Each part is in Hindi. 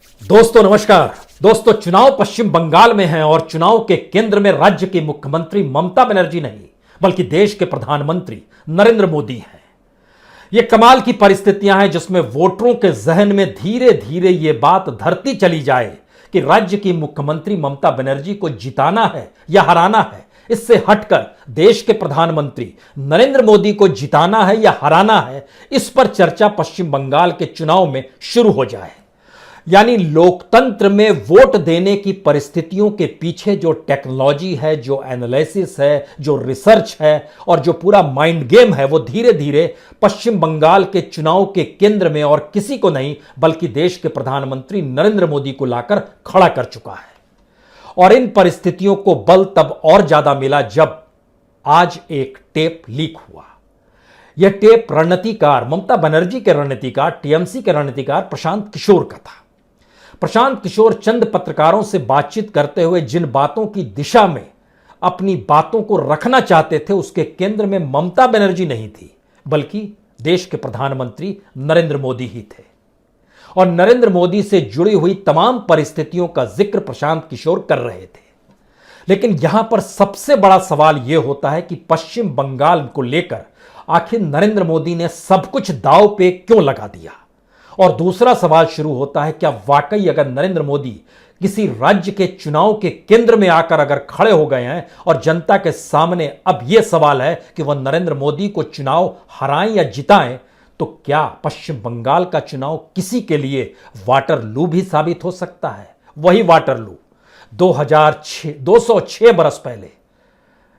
दोस्तों नमस्कार। दोस्तों, चुनाव पश्चिम बंगाल में हैं और चुनाव के केंद्र में राज्य की मुख्यमंत्री ममता बनर्जी नहीं बल्कि देश के प्रधानमंत्री नरेंद्र मोदी हैं। यह कमाल की परिस्थितियां हैं जिसमें वोटरों के जहन में धीरे धीरे यह बात धरती चली जाए कि राज्य की मुख्यमंत्री ममता बनर्जी को जिताना है या हराना है। इससे हटकर देश के प्रधानमंत्री नरेंद्र मोदी को जिताना है या हराना है, इस पर चर्चा पश्चिम बंगाल के चुनाव में शुरू हो जाए। यानी लोकतंत्र में वोट देने की परिस्थितियों के पीछे जो टेक्नोलॉजी है, जो एनालिसिस है, जो रिसर्च है और जो पूरा माइंड गेम है, वो धीरे धीरे पश्चिम बंगाल के चुनाव के केंद्र में और किसी को नहीं बल्कि देश के प्रधानमंत्री नरेंद्र मोदी को लाकर खड़ा कर चुका है। और इन परिस्थितियों को बल तब और ज्यादा मिला जब आज एक टेप लीक हुआ। यह टेप रणनीतिकार ममता बनर्जी के रणनीतिकार, टीएमसी के रणनीतिकार प्रशांत किशोर का था। प्रशांत किशोर चंद पत्रकारों से बातचीत करते हुए जिन बातों की दिशा में अपनी बातों को रखना चाहते थे, उसके केंद्र में ममता बनर्जी नहीं थी बल्कि देश के प्रधानमंत्री नरेंद्र मोदी ही थे। और नरेंद्र मोदी से जुड़ी हुई तमाम परिस्थितियों का जिक्र प्रशांत किशोर कर रहे थे। लेकिन यहां पर सबसे बड़ा सवाल यह होता है कि पश्चिम बंगाल को लेकर आखिर नरेंद्र मोदी ने सब कुछ दांव पे क्यों लगा दिया। और दूसरा सवाल शुरू होता है, क्या वाकई अगर नरेंद्र मोदी किसी राज्य के चुनाव के केंद्र में आकर अगर खड़े हो गए हैं और जनता के सामने अब यह सवाल है कि वह नरेंद्र मोदी को चुनाव हराएं या जिताएं, तो क्या पश्चिम बंगाल का चुनाव किसी के लिए वाटरलू भी साबित हो सकता है। वही वाटरलू 206 बरस पहले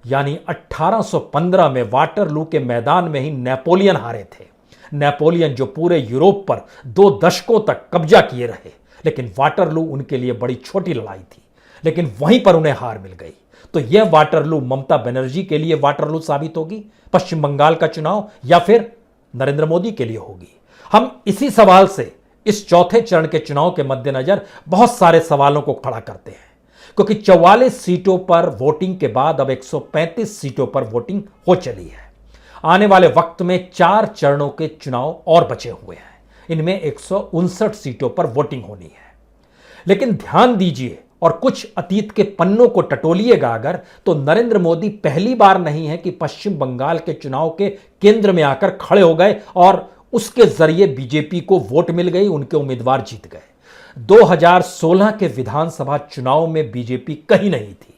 यानी 1815 में वाटरलू के मैदान में ही नेपोलियन हारे थे। नेपोलियन जो पूरे यूरोप पर 2 दशकों तक कब्जा किए रहे, लेकिन वाटरलू उनके लिए बड़ी छोटी लड़ाई थी, लेकिन वहीं पर उन्हें हार मिल गई। तो यह वाटरलू ममता बनर्जी के लिए वाटरलू साबित होगी पश्चिम बंगाल का चुनाव, या फिर नरेंद्र मोदी के लिए होगी। हम इसी सवाल से इस चौथे चरण के चुनाव के मद्देनजर बहुत सारे सवालों को खड़ा करते हैं, क्योंकि 44 सीटों पर वोटिंग के बाद अब 135 सीटों पर वोटिंग हो चली है। आने वाले वक्त में 4 चरणों के चुनाव और बचे हुए हैं। इनमें 159 सीटों पर वोटिंग होनी है। लेकिन ध्यान दीजिए और कुछ अतीत के पन्नों को टटोलिएगा अगर, तो नरेंद्र मोदी पहली बार नहीं है कि पश्चिम बंगाल के चुनाव के केंद्र में आकर खड़े हो गए और उसके जरिए बीजेपी को वोट मिल गई, उनके उम्मीदवार जीत गए। 2016 के विधानसभा चुनाव में बीजेपी कहीं नहीं थी,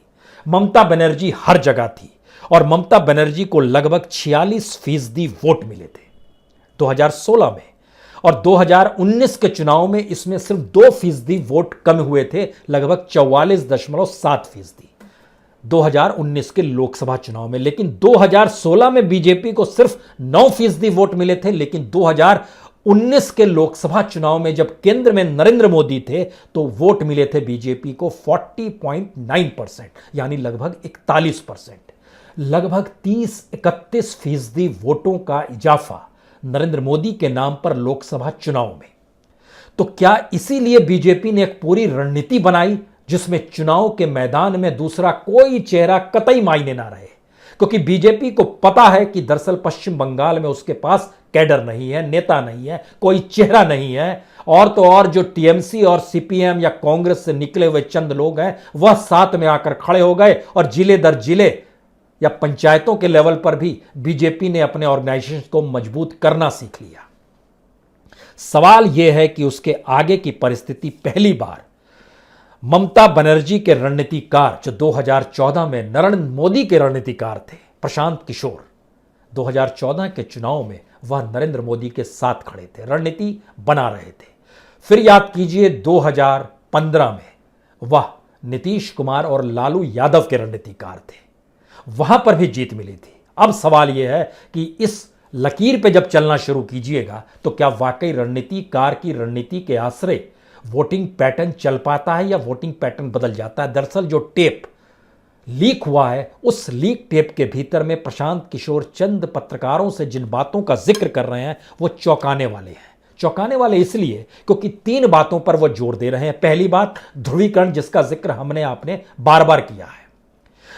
ममता बनर्जी हर जगह थी और ममता बनर्जी को लगभग 46% वोट मिले थे 2016 में। और 2019 के चुनाव में इसमें सिर्फ 2% वोट कम हुए थे, लगभग 44.7% 2019 के लोकसभा चुनाव में। लेकिन 2016 में बीजेपी को सिर्फ 9% वोट मिले थे, लेकिन 2019 के लोकसभा चुनाव में जब केंद्र में नरेंद्र मोदी थे तो वोट मिले थे बीजेपी को 40.9%, यानी लगभग 41%। लगभग 30-31% वोटों का इजाफा नरेंद्र मोदी के नाम पर लोकसभा चुनाव में। तो क्या इसीलिए बीजेपी ने एक पूरी रणनीति बनाई जिसमें चुनाव के मैदान में दूसरा कोई चेहरा कतई मायने ना रहे, क्योंकि बीजेपी को पता है कि दरअसल पश्चिम बंगाल में उसके पास कैडर नहीं है, नेता नहीं है, कोई चेहरा नहीं है। और तो और जो टीएमसी और सीपीएम या कांग्रेस से निकले हुए चंद लोग हैं वह साथ में आकर खड़े हो गए और जिले दर जिले या पंचायतों के लेवल पर भी बीजेपी ने अपने ऑर्गेनाइजेशन को मजबूत करना सीख लिया। सवाल यह है कि उसके आगे की परिस्थिति पहली बार ममता बनर्जी के रणनीतिकार, जो 2014 में नरेंद्र मोदी के रणनीतिकार थे, प्रशांत किशोर, 2014 के चुनाव में वह नरेंद्र मोदी के साथ खड़े थे, रणनीति बना रहे थे। फिर याद कीजिए 2015 में वह नीतीश कुमार और लालू यादव के रणनीतिकार थे, वहां पर भी जीत मिली थी। अब सवाल यह है कि इस लकीर पे जब चलना शुरू कीजिएगा तो क्या वाकई रणनीतिकार की रणनीति के आश्रय वोटिंग पैटर्न चल पाता है या वोटिंग पैटर्न बदल जाता है। दरअसल जो टेप लीक हुआ है, उस लीक टेप के भीतर में प्रशांत किशोर चंद पत्रकारों से जिन बातों का जिक्र कर रहे हैं वो चौंकाने वाले हैं। चौंकाने वाले इसलिए क्योंकि 3 बातों पर वो जोर दे रहे हैं। पहली बात ध्रुवीकरण, जिसका जिक्र हमने आपने बार बार किया है।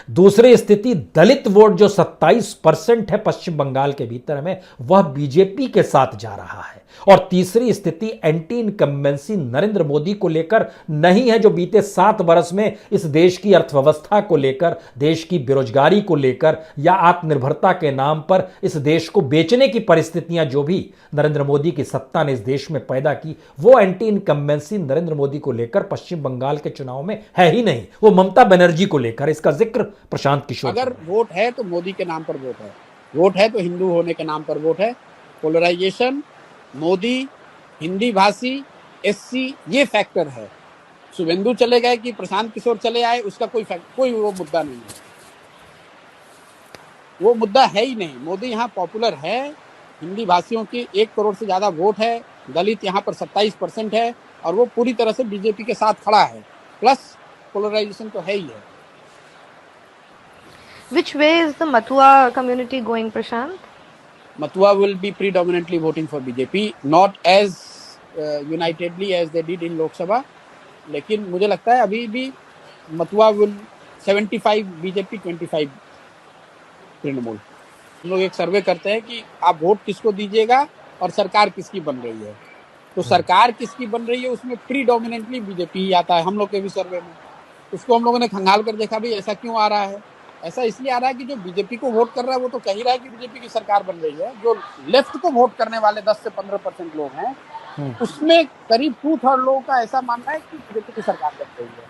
दूसरी स्थिति दलित वोट जो 27% है पश्चिम बंगाल के भीतर में, वह बीजेपी के साथ जा रहा है। और तीसरी स्थिति एंटी इनकम्बेंसी नरेंद्र मोदी को लेकर नहीं है, जो बीते 7 वर्ष में इस देश की अर्थव्यवस्था को लेकर, देश की बेरोजगारी को लेकर या आत्मनिर्भरता के नाम पर इस देश को बेचने की परिस्थितियां जो भी नरेंद्र मोदी की सत्ता ने इस देश में पैदा की, वो एंटी इनकम्बेंसी नरेंद्र मोदी को लेकर पश्चिम बंगाल के चुनाव में है ही नहीं, वो ममता बनर्जी को लेकर। इसका जिक्र प्रशांत किशोर। अगर वोट है तो मोदी के नाम पर वोट है, वोट है तो हिंदू होने के नाम पर वोट है। पोलराइजेशन, मोदी, हिंदी भाषी, एससी, ये फैक्टर है। शुभेंदु चले गए कि प्रशांत किशोर चले आए, उसका कोई वो मुद्दा नहीं है, वो मुद्दा है ही नहीं। मोदी यहाँ पॉपुलर है, हिंदी भाषियों की 1 करोड़ से ज्यादा वोट है, दलित यहाँ पर 27% है, और वो पूरी तरह से बीजेपी के साथ खड़ा है। प्लस पोलराइजेशन तो है ही है। Which way is the Mathua community going, Prashant? Mathua will be predominantly voting for BJP, not as unitedly as they did in Lok Sabha, लेकिन मुझे लगता है अभी भी मथुआ will 75 बीजेपी 25 तृणमूल। हम लोग एक सर्वे करते हैं कि आप वोट किसको दीजिएगा और सरकार किसकी बन रही है, तो सरकार किसकी बन रही है उसमें प्रीडोमिनेंटली बीजेपी ही आता है। हम लोग के भी सर्वे में उसको हम लोगों ने खंगाल कर देखा भी ऐसा क्यों आ रहा है। ऐसा इसलिए आ रहा है कि जो बीजेपी को वोट कर रहा है वो तो कह ही रहा है कि बीजेपी की सरकार बन रही है। जो लेफ्ट को वोट करने वाले 10 से 15% लोग हैं, उसमें करीब 2/3 लोगों का ऐसा मानना है कि बीजेपी की सरकार बन रही है।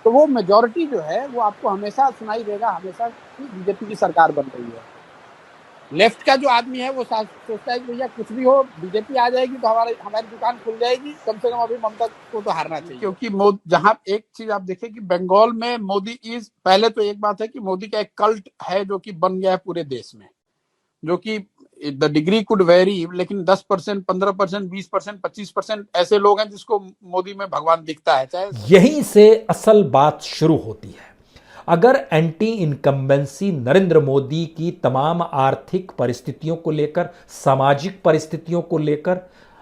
तो वो मेजॉरिटी जो है वो आपको हमेशा सुनाई देगा, हमेशा कि बीजेपी की सरकार बन रही है। लेफ्ट का जो आदमी है वो सोचता है कि भैया कुछ भी हो, बीजेपी आ जाएगी तो हमारी दुकान खुल जाएगी, कम से कम अभी ममता को तो हारना चाहिए। क्योंकि जहां एक चीज आप देखें कि बंगाल में मोदी पहले तो एक बात है कि मोदी का एक कल्ट है जो कि बन गया है पूरे देश में, जो कि द डिग्री कुड वेरी, लेकिन 10%, 15%, 20%, 25% ऐसे लोग हैं जिसको मोदी में भगवान दिखता है। चाहे यहीं से असल बात शुरू होती है। अगर एंटी इनकम्बेंसी नरेंद्र मोदी की तमाम आर्थिक परिस्थितियों को लेकर, सामाजिक परिस्थितियों को लेकर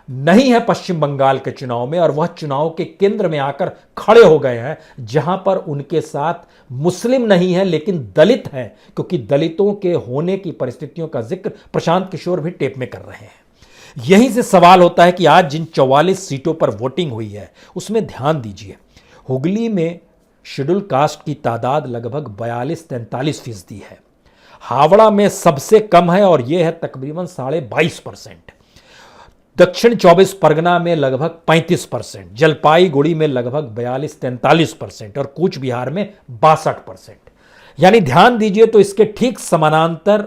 नहीं है पश्चिम बंगाल के चुनाव में, और वह चुनाव के केंद्र में आकर खड़े हो गए हैं, जहां पर उनके साथ मुस्लिम नहीं है लेकिन दलित हैं, क्योंकि दलितों के होने की परिस्थितियों का जिक्र प्रशांत किशोर भी टेप में कर रहे हैं। यहीं से सवाल होता है कि आज जिन 44 सीटों पर वोटिंग हुई है उसमें ध्यान दीजिए। हुगली में शेड्यूल कास्ट की तादाद लगभग 42-43% है। हावड़ा में सबसे कम है और यह है तकरीबन 22.5%। दक्षिण 24 परगना में लगभग 35%, जलपाईगुड़ी में लगभग 42-43% और कूच बिहार में 62%। यानी ध्यान दीजिए तो इसके ठीक समानांतर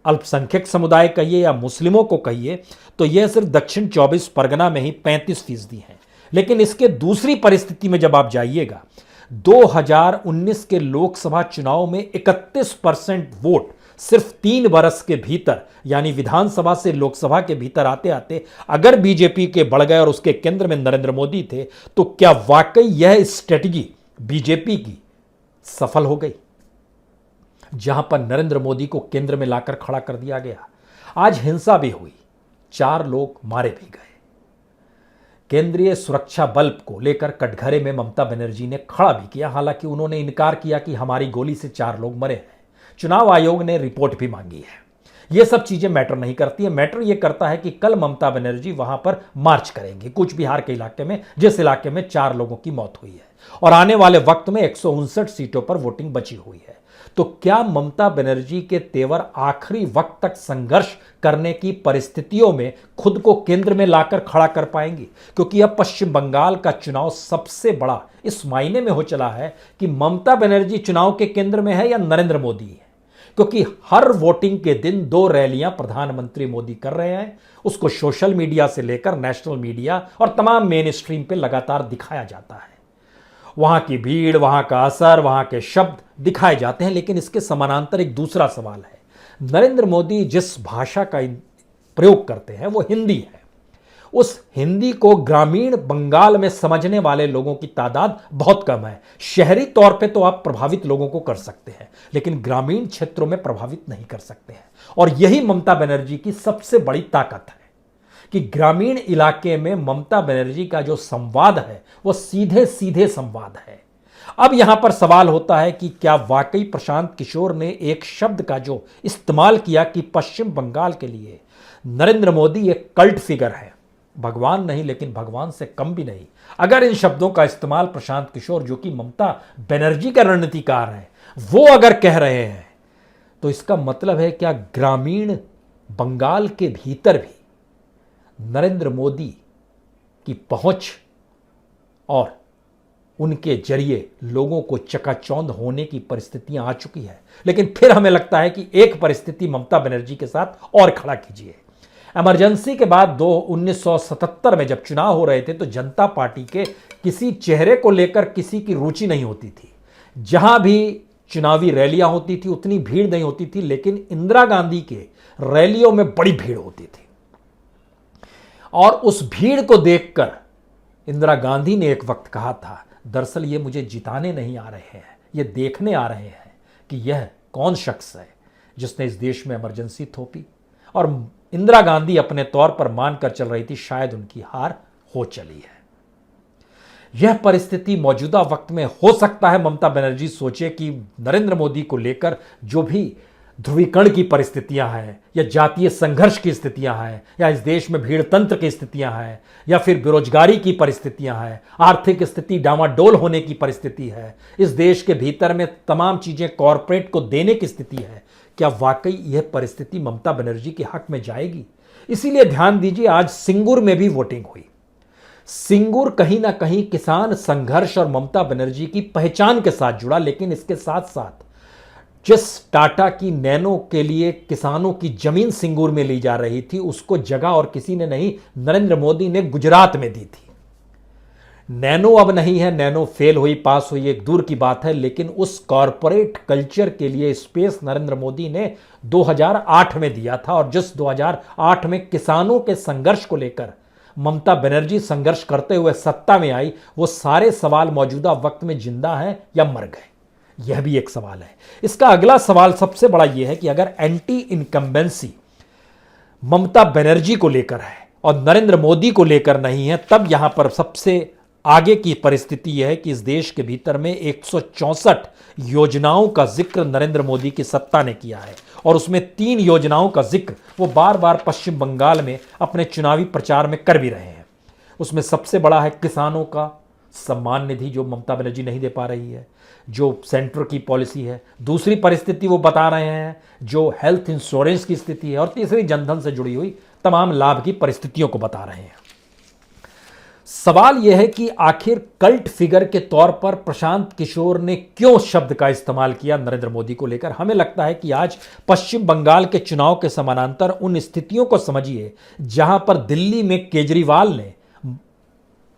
अल्पसंख्यक समुदाय कहिए या मुस्लिमों को कहिए तो यह सिर्फ दक्षिण 24 परगना में ही 35% है। लेकिन इसके दूसरी परिस्थिति में जब आप जाइएगा, 2019 के लोकसभा चुनाव में 31% वोट सिर्फ 3 बरस के भीतर, यानी विधानसभा से लोकसभा के भीतर आते आते अगर बीजेपी के बढ़ गए और उसके केंद्र में नरेंद्र मोदी थे, तो क्या वाकई यह स्ट्रेटजी बीजेपी की सफल हो गई, जहां पर नरेंद्र मोदी को केंद्र में लाकर खड़ा कर दिया गया। आज हिंसा भी हुई, 4 लोग मारे भी गए। केंद्रीय सुरक्षा बल को लेकर कटघरे में ममता बनर्जी ने खड़ा भी किया, हालांकि उन्होंने इनकार किया कि हमारी गोली से 4 लोग मरे हैं। चुनाव आयोग ने रिपोर्ट भी मांगी है। यह सब चीजें मैटर नहीं करती है। मैटर यह करता है कि कल ममता बनर्जी वहां पर मार्च करेंगे कूच बिहार के इलाके में, जिस इलाके में 4 लोगों की मौत हुई है, और आने वाले वक्त में 159 सीटों पर वोटिंग बची हुई है। तो क्या ममता बनर्जी के तेवर आखिरी वक्त तक संघर्ष करने की परिस्थितियों में खुद को केंद्र में लाकर खड़ा कर पाएंगी? क्योंकि अब पश्चिम बंगाल का चुनाव सबसे बड़ा इस मायने में हो चला है कि ममता बनर्जी चुनाव के केंद्र में है या नरेंद्र मोदी है, क्योंकि हर वोटिंग के दिन 2 रैलियां प्रधानमंत्री मोदी कर रहे हैं। उसको सोशल मीडिया से लेकर नेशनल मीडिया और तमाम मेन स्ट्रीम पे लगातार दिखाया जाता है। वहां की भीड़, वहां का असर, वहां के शब्द दिखाए जाते हैं। लेकिन इसके समानांतर एक दूसरा सवाल है। नरेंद्र मोदी जिस भाषा का प्रयोग करते हैं वो हिंदी है। उस हिंदी को ग्रामीण बंगाल में समझने वाले लोगों की तादाद बहुत कम है। शहरी तौर पे तो आप प्रभावित लोगों को कर सकते हैं, लेकिन ग्रामीण क्षेत्रों में प्रभावित नहीं कर सकते हैं। और यही ममता बनर्जी की सबसे बड़ी ताकत है कि ग्रामीण इलाके में ममता बनर्जी का जो संवाद है वो सीधे सीधे संवाद है। अब यहां पर सवाल होता है कि क्या वाकई प्रशांत किशोर ने एक शब्द का जो इस्तेमाल किया कि पश्चिम बंगाल के लिए नरेंद्र मोदी एक कल्ट फिगर है, भगवान नहीं लेकिन भगवान से कम भी नहीं, अगर इन शब्दों का इस्तेमाल प्रशांत किशोर जो कि ममता बनर्जी का रणनीतिकार हैं वो अगर कह रहे हैं, तो इसका मतलब है क्या ग्रामीण बंगाल के भीतर भी नरेंद्र मोदी की पहुंच और उनके जरिए लोगों को चकाचौंध होने की परिस्थितियां आ चुकी है। लेकिन फिर हमें लगता है कि एक परिस्थिति ममता बनर्जी के साथ और खड़ा कीजिए। इमरजेंसी के बाद 1977 में जब चुनाव हो रहे थे तो जनता पार्टी के किसी चेहरे को लेकर किसी की रुचि नहीं होती थी। जहां भी चुनावी रैलियां होती थी उतनी भीड़ नहीं होती थी, लेकिन इंदिरा गांधी के रैलियों में बड़ी भीड़ होती थी। और उस भीड़ को देखकर इंदिरा गांधी ने एक वक्त कहा था, दरअसल ये मुझे जिताने नहीं आ रहे हैं, ये देखने आ रहे हैं कि यह कौन शख्स है जिसने इस देश में इमरजेंसी थोपी। और इंदिरा गांधी अपने तौर पर मानकर चल रही थी शायद उनकी हार हो चली है। यह परिस्थिति मौजूदा वक्त में हो सकता है ममता बनर्जी सोचे कि नरेंद्र मोदी को लेकर जो भी ध्रुवीकरण की परिस्थितियां हैं या जातीय संघर्ष की स्थितियां हैं या इस देश में भीड़ तंत्र की स्थितियां हैं या फिर बेरोजगारी की परिस्थितियां हैं, आर्थिक स्थिति डामाडोल होने की परिस्थिति है, इस देश के भीतर में तमाम चीजें कॉरपोरेट को देने की स्थिति है, क्या वाकई यह परिस्थिति ममता बनर्जी के हक में जाएगी? इसीलिए ध्यान दीजिए, आज सिंगूर में भी वोटिंग हुई। सिंगूर कहीं ना कहीं किसान संघर्ष और ममता बनर्जी की पहचान के साथ जुड़ा, लेकिन इसके साथ साथ जिस टाटा की नैनो के लिए किसानों की जमीन सिंगूर में ली जा रही थी उसको जगह और किसी ने नहीं, नरेंद्र मोदी ने गुजरात में दी थी। नैनो अब नहीं है, नैनो फेल हुई, पास हुई, एक दूर की बात है, लेकिन उस कॉरपोरेट कल्चर के लिए स्पेस नरेंद्र मोदी ने 2008 में दिया था। और जिस 2008 में किसानों के संघर्ष को लेकर ममता बनर्जी संघर्ष करते हुए सत्ता में आई, वो सारे सवाल मौजूदा वक्त में जिंदा हैं या मर गए, यह भी एक सवाल है। इसका अगला सवाल सबसे बड़ा यह है कि अगर एंटी इनकम्बेंसी ममता बनर्जी को लेकर है और नरेंद्र मोदी को लेकर नहीं है, तब यहां पर सबसे आगे की परिस्थिति यह है कि इस देश के भीतर में 164 योजनाओं का जिक्र नरेंद्र मोदी की सत्ता ने किया है और उसमें 3 योजनाओं का जिक्र वो बार बार पश्चिम बंगाल में अपने चुनावी प्रचार में कर भी रहे हैं। उसमें सबसे बड़ा है किसानों का सम्मान निधि जो ममता बनर्जी नहीं दे पा रही है, जो सेंटर की पॉलिसी है। दूसरी परिस्थिति वो बता रहे हैं जो हेल्थ इंश्योरेंस की स्थिति है, और तीसरी जनधन से जुड़ी हुई तमाम लाभ की परिस्थितियों को बता रहे हैं। सवाल यह है कि आखिर कल्ट फिगर के तौर पर प्रशांत किशोर ने क्यों शब्द का इस्तेमाल किया नरेंद्र मोदी को लेकर। हमें लगता है कि आज पश्चिम बंगाल के चुनाव के समानांतर उन स्थितियों को समझिए जहां पर दिल्ली में केजरीवाल ने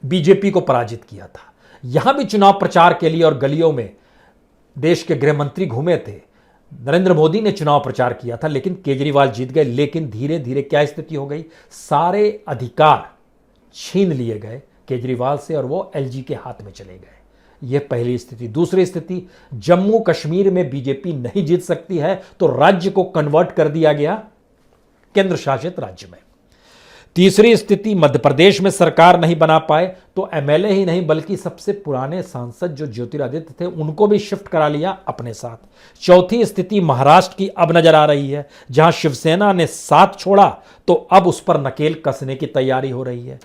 बीजेपी को पराजित किया था। यहां भी चुनाव प्रचार के लिए और गलियों में देश के गृह मंत्री घूमे थे, नरेंद्र मोदी ने चुनाव प्रचार किया था, लेकिन केजरीवाल जीत गए। लेकिन धीरे धीरे क्या स्थिति हो गई, सारे अधिकार छीन लिए गए केजरीवाल से और वो एलजी के हाथ में चले गए। यह पहली स्थिति। दूसरी स्थिति, जम्मू कश्मीर में बीजेपी नहीं जीत सकती है तो राज्य को कन्वर्ट कर दिया गया केंद्र शासित राज्य में। तीसरी स्थिति, मध्य प्रदेश में सरकार नहीं बना पाए तो एमएलए ही नहीं बल्कि सबसे पुराने सांसद जो ज्योतिरादित्य थे उनको भी शिफ्ट करा लिया अपने साथ। चौथी स्थिति महाराष्ट्र की अब नजर आ रही है, जहां शिवसेना ने साथ छोड़ा तो अब उस पर नकेल कसने की तैयारी हो रही है।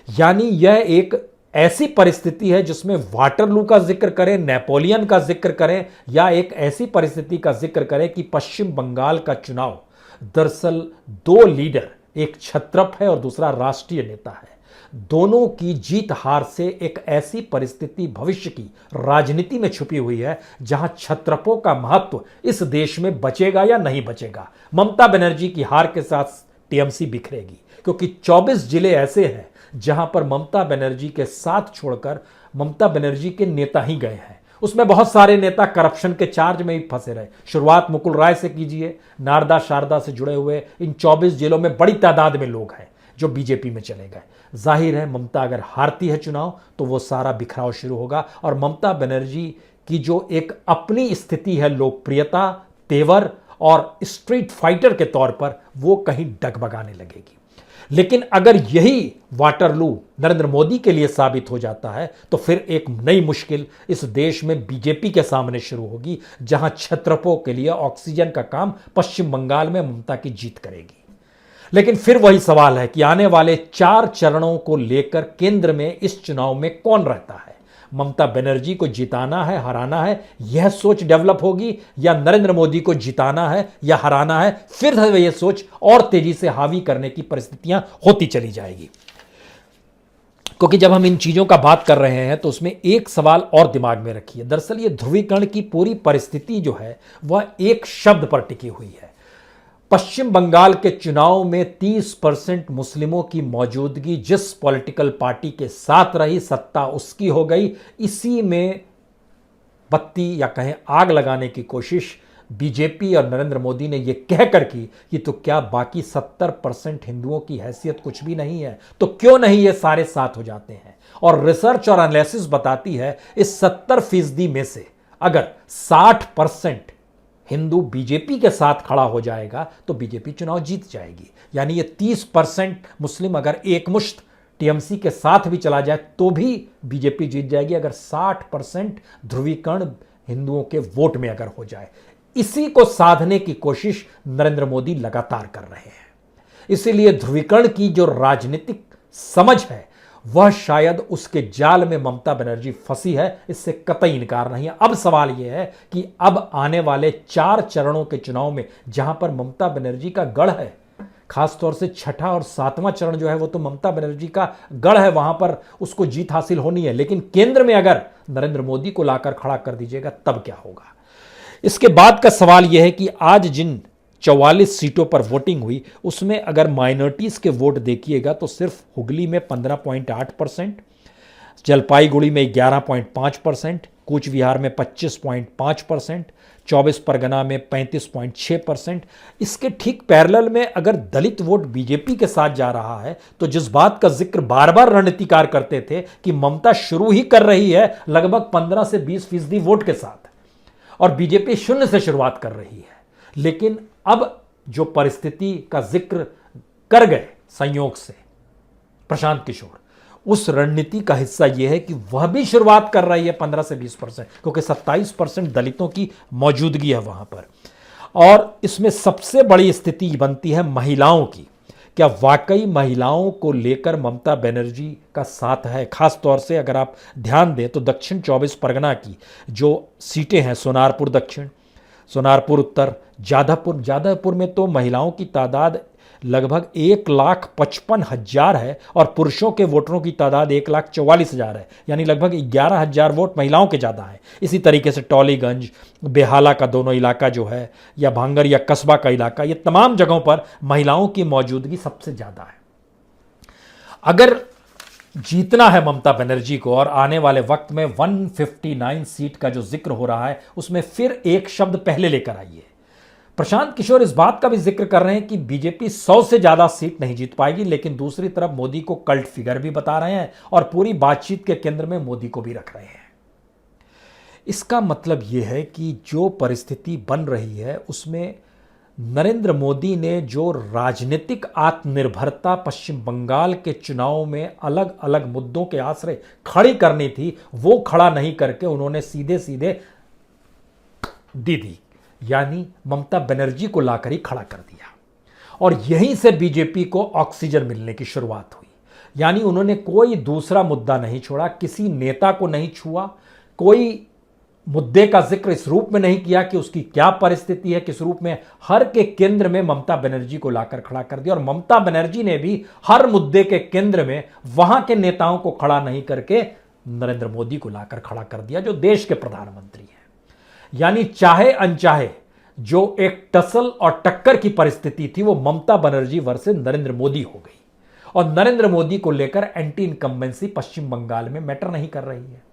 यानी यह एक ऐसी परिस्थिति है जिसमें वाटरलू का जिक्र करें, नेपोलियन का जिक्र करें, या एक ऐसी परिस्थिति का जिक्र करें कि पश्चिम बंगाल का चुनाव दरअसल 2 लीडर, एक छत्रप है और दूसरा राष्ट्रीय नेता है, दोनों की जीत हार से एक ऐसी परिस्थिति भविष्य की राजनीति में छुपी हुई है जहां छत्रपों का महत्व इस देश में बचेगा या नहीं बचेगा। ममता बनर्जी की हार के साथ टीएमसी बिखरेगी, क्योंकि 24 जिले ऐसे हैं जहां पर ममता बनर्जी के साथ छोड़कर ममता बनर्जी के नेता ही गए हैं। उसमें बहुत सारे नेता करप्शन के चार्ज में भी फंसे रहे। शुरुआत मुकुल राय से कीजिए, नारदा शारदा से जुड़े हुए इन 24 जिलों में बड़ी तादाद में लोग हैं जो बीजेपी में चले गए। जाहिर है ममता अगर हारती है चुनाव तो वो सारा बिखराव शुरू होगा और ममता बनर्जी की जो एक अपनी स्थिति है लोकप्रियता, तेवर और स्ट्रीट फाइटर के तौर पर, वो कहीं डगमगाने लगेगी। लेकिन अगर यही वाटरलू नरेंद्र मोदी के लिए साबित हो जाता है तो फिर एक नई मुश्किल इस देश में बीजेपी के सामने शुरू होगी, जहां क्षत्रपों के लिए ऑक्सीजन का काम पश्चिम बंगाल में ममता की जीत करेगी। लेकिन फिर वही सवाल है कि आने वाले 4 चरणों को लेकर केंद्र में इस चुनाव में कौन रहता है। ममता बनर्जी को जिताना है, हराना है, यह सोच डेवलप होगी, या नरेंद्र मोदी को जिताना है या हराना है, फिर यह सोच और तेजी से हावी करने की परिस्थितियां होती चली जाएगी। क्योंकि जब हम इन चीजों का बात कर रहे हैं तो उसमें एक सवाल और दिमाग में रखिए। दरअसल ये ध्रुवीकरण की पूरी परिस्थिति जो है वह एक शब्द पर टिकी हुई है। पश्चिम बंगाल के चुनाव में 30% मुस्लिमों की मौजूदगी जिस पॉलिटिकल पार्टी के साथ रही, सत्ता उसकी हो गई। इसी में बत्ती या कहें आग लगाने की कोशिश बीजेपी और नरेंद्र मोदी ने यह कहकर की कि तो क्या बाकी 70% हिंदुओं की हैसियत कुछ भी नहीं है, तो क्यों नहीं ये सारे साथ हो जाते हैं। और रिसर्च और एनालिसिस बताती है इस 70% में से अगर 60% हिंदू बीजेपी के साथ खड़ा हो जाएगा तो बीजेपी चुनाव जीत जाएगी। यानी ये 30% मुस्लिम अगर एकमुश्त टीएमसी के साथ भी चला जाए तो भी बीजेपी जीत जाएगी, अगर 60% ध्रुवीकरण हिंदुओं के वोट में अगर हो जाए। इसी को साधने की कोशिश नरेंद्र मोदी लगातार कर रहे हैं। इसीलिए ध्रुवीकरण की जो राजनीतिक समझ है वह शायद उसके जाल में ममता बनर्जी फंसी है, इससे कतई इनकार नहीं है। अब सवाल यह है कि अब आने वाले 4 चरणों के चुनाव में जहां पर ममता बनर्जी का गढ़ है, खासतौर से छठा और 7वां चरण जो है वो तो ममता बनर्जी का गढ़ है, वहां पर उसको जीत हासिल होनी है। लेकिन केंद्र में अगर नरेंद्र मोदी को लाकर खड़ा कर दीजिएगा तब क्या होगा। इसके बाद का सवाल यह है कि आज जिन 44 सीटों पर वोटिंग हुई उसमें अगर माइनॉरिटीज के वोट देखिएगा तो सिर्फ हुगली में 15.8%, जलपाईगुड़ी में 11.5%, कूच बिहार में 25.5%, 24 परगना में 35.6%। इसके ठीक पैरेलल में अगर दलित वोट बीजेपी के साथ जा रहा है तो जिस बात का जिक्र बार बार रणनीतिकार करते थे कि ममता शुरू ही कर रही है लगभग 15 से 20% वोट के साथ और बीजेपी 0 से शुरुआत कर रही है, लेकिन अब जो परिस्थिति का जिक्र कर गए संयोग से प्रशांत किशोर, उस रणनीति का हिस्सा यह है कि वह भी शुरुआत कर रही है 15 से 20%, क्योंकि 27% दलितों की मौजूदगी है वहां पर। और इसमें सबसे बड़ी स्थिति बनती है महिलाओं की। क्या वाकई महिलाओं को लेकर ममता बनर्जी का साथ है? खासतौर से अगर आप ध्यान दें तो दक्षिण 24 परगना की जो सीटें हैं, सोनारपुर दक्षिण, सोनारपुर उत्तर, जादवपुर में तो महिलाओं की तादाद लगभग 1,55,000 है और पुरुषों के वोटरों की तादाद 1,44,000 है, यानी लगभग 11,000 वोट महिलाओं के ज़्यादा हैं। इसी तरीके से टॉलीगंज, बेहाला का दोनों इलाका जो है, या भांगर या कस्बा का इलाका, ये तमाम जगहों पर महिलाओं की मौजूदगी सबसे ज़्यादा है। अगर जीतना है ममता बनर्जी को और आने वाले वक्त में 159 सीट का जो जिक्र हो रहा है उसमें फिर एक शब्द पहले लेकर आइए। प्रशांत किशोर इस बात का भी जिक्र कर रहे हैं कि बीजेपी 100 से ज्यादा सीट नहीं जीत पाएगी, लेकिन दूसरी तरफ मोदी को कल्ट फिगर भी बता रहे हैं और पूरी बातचीत के केंद्र में मोदी को भी रख रहे हैं। इसका मतलब यह है कि जो परिस्थिति बन रही है उसमें नरेंद्र मोदी ने जो राजनीतिक आत्मनिर्भरता पश्चिम बंगाल के चुनाव में अलग अलग मुद्दों के आश्रय खड़ी करनी थी वो खड़ा नहीं करके उन्होंने सीधे सीधे दीदी यानी ममता बनर्जी को लाकर ही खड़ा कर दिया और यहीं से बीजेपी को ऑक्सीजन मिलने की शुरुआत हुई। यानी उन्होंने कोई दूसरा मुद्दा नहीं छोड़ा, किसी नेता को नहीं छुआ, कोई मुद्दे का जिक्र इस रूप में नहीं किया कि उसकी क्या परिस्थिति है, किस रूप में, हर के केंद्र में ममता बनर्जी को लाकर खड़ा कर दिया। और ममता बनर्जी ने भी हर मुद्दे के केंद्र में वहां के नेताओं को खड़ा नहीं करके नरेंद्र मोदी को लाकर खड़ा कर दिया जो देश के प्रधानमंत्री हैं। यानी चाहे अनचाहे जो एक टसल और टक्कर की परिस्थिति थी वो ममता बनर्जी वर्सेस नरेंद्र मोदी हो गई और नरेंद्र मोदी को लेकर एंटी इनकम्बेंसी पश्चिम बंगाल में मैटर नहीं कर रही है।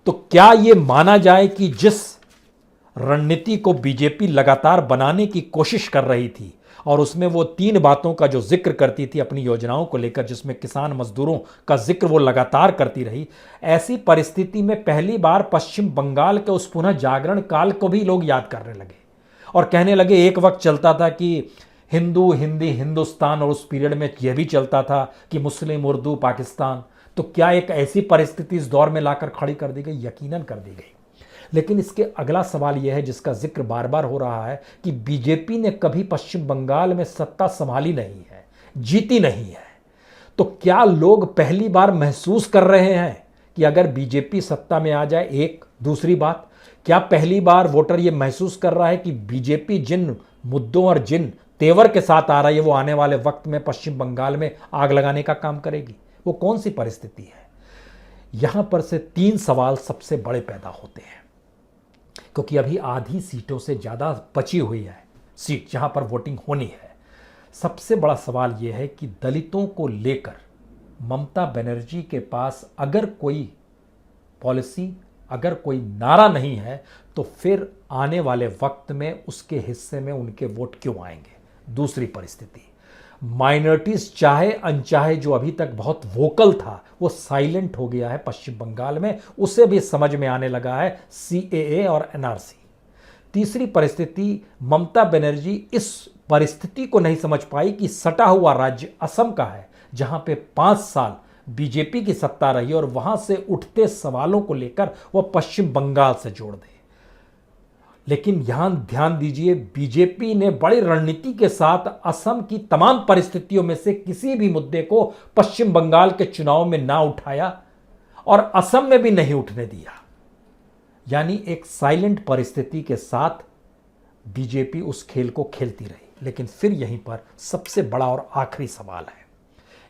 तो क्या यह माना जाए कि जिस रणनीति को बीजेपी लगातार बनाने की कोशिश कर रही थी और उसमें वो 3 बातों का जो जिक्र करती थी अपनी योजनाओं को लेकर, जिसमें किसान मजदूरों का जिक्र वो लगातार करती रही, ऐसी परिस्थिति में पहली बार पश्चिम बंगाल के उस पुनः जागरण काल को भी लोग याद करने लगे और कहने लगे, एक वक्त चलता था कि हिंदू, हिंदी, हिंदुस्तान, और उस पीरियड में यह भी चलता था कि मुस्लिम, उर्दू, पाकिस्तान। तो क्या एक ऐसी परिस्थिति इस दौर में लाकर खड़ी कर दी गई? यकीनन कर दी गई। लेकिन इसके अगला सवाल यह है, जिसका जिक्र बार बार हो रहा है, कि बीजेपी ने कभी पश्चिम बंगाल में सत्ता संभाली नहीं है, जीती नहीं है। तो क्या लोग पहली बार महसूस कर रहे हैं कि अगर बीजेपी सत्ता में आ जाए? एक दूसरी बात, क्या पहली बार वोटर ये महसूस कर रहा है कि बीजेपी जिन मुद्दों और जिन तेवर के साथ आ रही है वो आने वाले वक्त में पश्चिम बंगाल में आग लगाने का काम करेगी? वो कौन सी परिस्थिति है? यहां पर से 3 सवाल सबसे बड़े पैदा होते हैं, क्योंकि अभी आधी सीटों से ज़्यादा बची हुई है सीट जहां पर वोटिंग होनी है। सबसे बड़ा सवाल यह है कि दलितों को लेकर ममता बनर्जी के पास अगर कोई पॉलिसी, अगर कोई नारा नहीं है, तो फिर आने वाले वक्त में उसके हिस्से में उनके वोट क्यों आएंगे? दूसरी परिस्थिति, माइनॉरिटीज चाहे अनचाहे जो अभी तक बहुत वोकल था वो साइलेंट हो गया है पश्चिम बंगाल में, उसे भी समझ में आने लगा है CAA और NRC। तीसरी परिस्थिति, ममता बनर्जी इस परिस्थिति को नहीं समझ पाई कि सटा हुआ राज्य असम का है, जहां पे 5 साल बीजेपी की सत्ता रही और वहां से उठते सवालों को लेकर वह पश्चिम बंगाल से जोड़ दे। लेकिन यहां ध्यान दीजिए, बीजेपी ने बड़ी रणनीति के साथ असम की तमाम परिस्थितियों में से किसी भी मुद्दे को पश्चिम बंगाल के चुनाव में ना उठाया और असम में भी नहीं उठने दिया। यानी एक साइलेंट परिस्थिति के साथ बीजेपी उस खेल को खेलती रही। लेकिन फिर यहीं पर सबसे बड़ा और आखिरी सवाल है,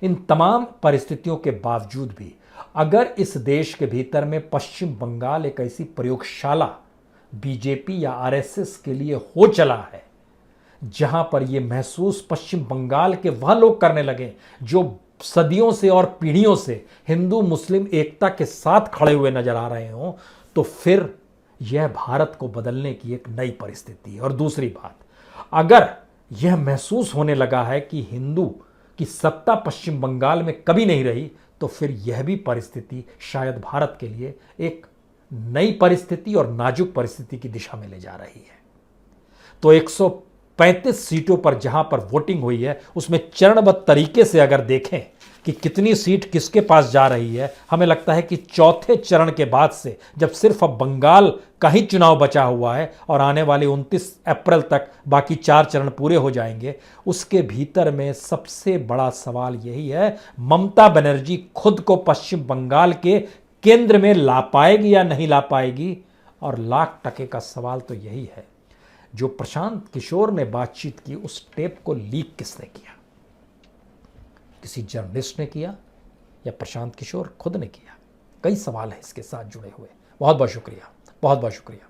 इन तमाम परिस्थितियों के बावजूद भी अगर इस देश के भीतर में पश्चिम बंगाल एक ऐसी प्रयोगशाला बीजेपी या RSS के लिए हो चला है, जहां पर यह महसूस पश्चिम बंगाल के वह लोग करने लगे जो सदियों से और पीढ़ियों से हिंदू मुस्लिम एकता के साथ खड़े हुए नजर आ रहे हों, तो फिर यह भारत को बदलने की एक नई परिस्थिति है। और दूसरी बात, अगर यह महसूस होने लगा है कि हिंदू की सत्ता पश्चिम बंगाल में कभी नहीं रही, तो फिर यह भी परिस्थिति शायद भारत के लिए एक नई परिस्थिति और नाजुक परिस्थिति की दिशा में ले जा रही है। तो 135 सीटों पर जहां पर वोटिंग हुई है, उसमें चरणबद्ध तरीके से अगर देखें कि कितनी सीट किसके पास जा रही है, हमें लगता है कि चौथे चरण के बाद से, जब सिर्फ अब बंगाल का ही चुनाव बचा हुआ है और आने वाले 29 अप्रैल तक बाकी 4 चरण पूरे हो जाएंगे, उसके भीतर में सबसे बड़ा सवाल यही है, ममता बनर्जी खुद को पश्चिम बंगाल के केंद्र में ला पाएगी या नहीं ला पाएगी। और लाख टके का सवाल तो यही है, जो प्रशांत किशोर ने बातचीत की उस टेप को लीक किसने किया? किसी जर्नलिस्ट ने किया या प्रशांत किशोर खुद ने किया? कई सवाल हैं इसके साथ जुड़े हुए। बहुत बहुत शुक्रिया, बहुत बहुत शुक्रिया।